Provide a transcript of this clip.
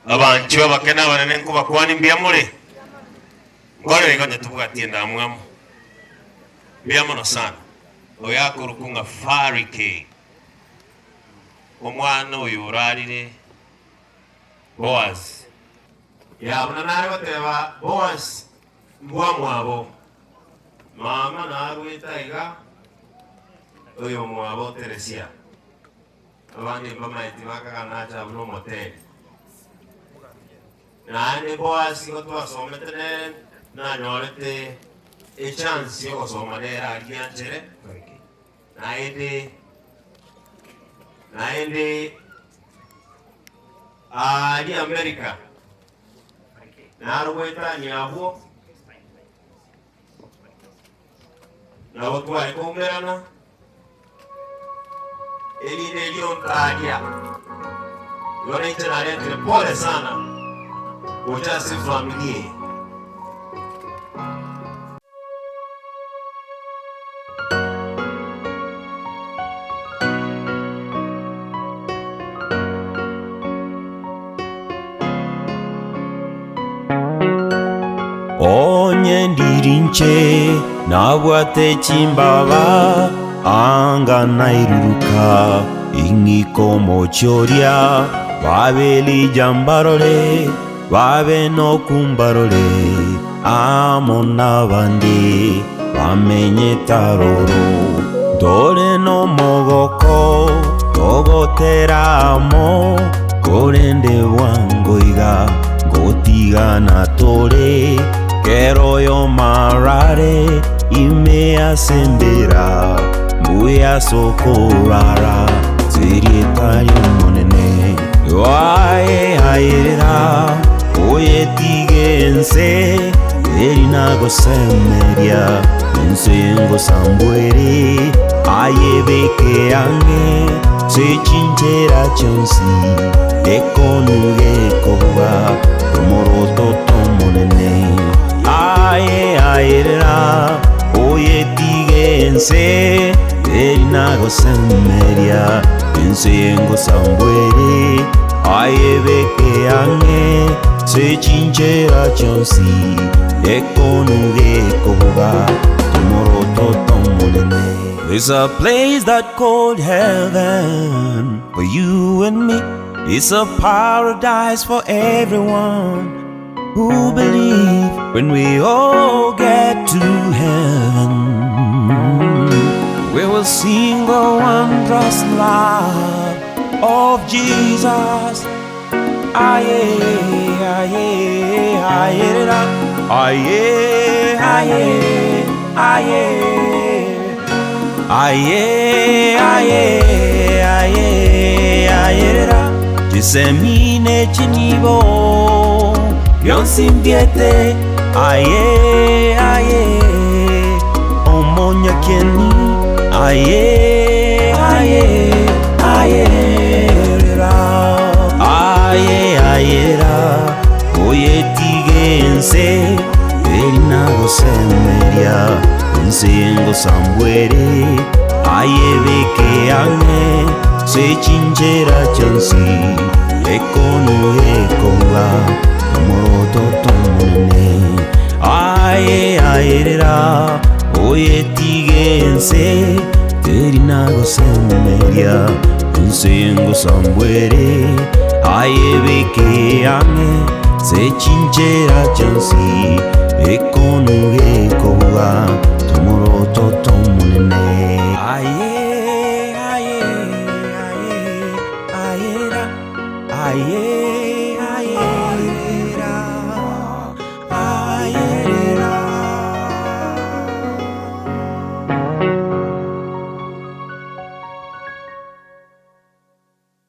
Abanchi babakena banene nkuba kwani mbiamule. Ngore ikonye tubugatie ndamwamu. Mbiamono sana. Oyako rukunga farike. Omwana oyo urarire Boaz. Yabona nari bateba Boaz mbwa mwabo. Mama narwita iga oyo mwabo Teresia. Abandi bamaiti bakaganacha buno moteli. Nane Boaz gotwa sometene na nyorete e chance yo somanera agianchere. Naende di America. Narweta nyabo. Na wotwa ikomerana. Eli nelion tadia. Yone itenarete pole sana. Ujasi familie. Onye ndirinche nabwate chimbaba anga nairuruka ingiko mochoria babeli jambarole babe no kumbarole amona bandi bamenye taroro dore no mogoko togoteramo korende wangoiga gotiga na tore Kero yo marare imea sembera muya sokorara zirita yo monene yoae aera oye tigense erina go semeria ensengo sambuere ayebeke ange se chinchera chonsi ekonuge koba moroto tomonene aera oye tigense erina go semeria ensengo sambuere ayebeke ange se chinchera chonsi ekonuge koba tomoroto tomonene. There's a place that called heaven for you and me. It's a paradise for everyone who believe. When we all get to heaven, we will sing the wondrous love of Jesus. Aye, aye, aye, aye, aye, aye, aye, aye, aye, Jisemine chinibo Yonsimbiete aye, aye Omonya keni aye, aye, aye Aye, aye Oye tigense Erina go semeria Ensengo sambuere Aye beke ange Se chinchera chansi Ekonu ekoga Moroto tomonene Aye aerera Oye tigense Terina go semeria Ensengo sambuere Aye beke ange Se chinchera chansi Ekonu ekoga Moroto tomonene Aye, aye, aye, aye, aye.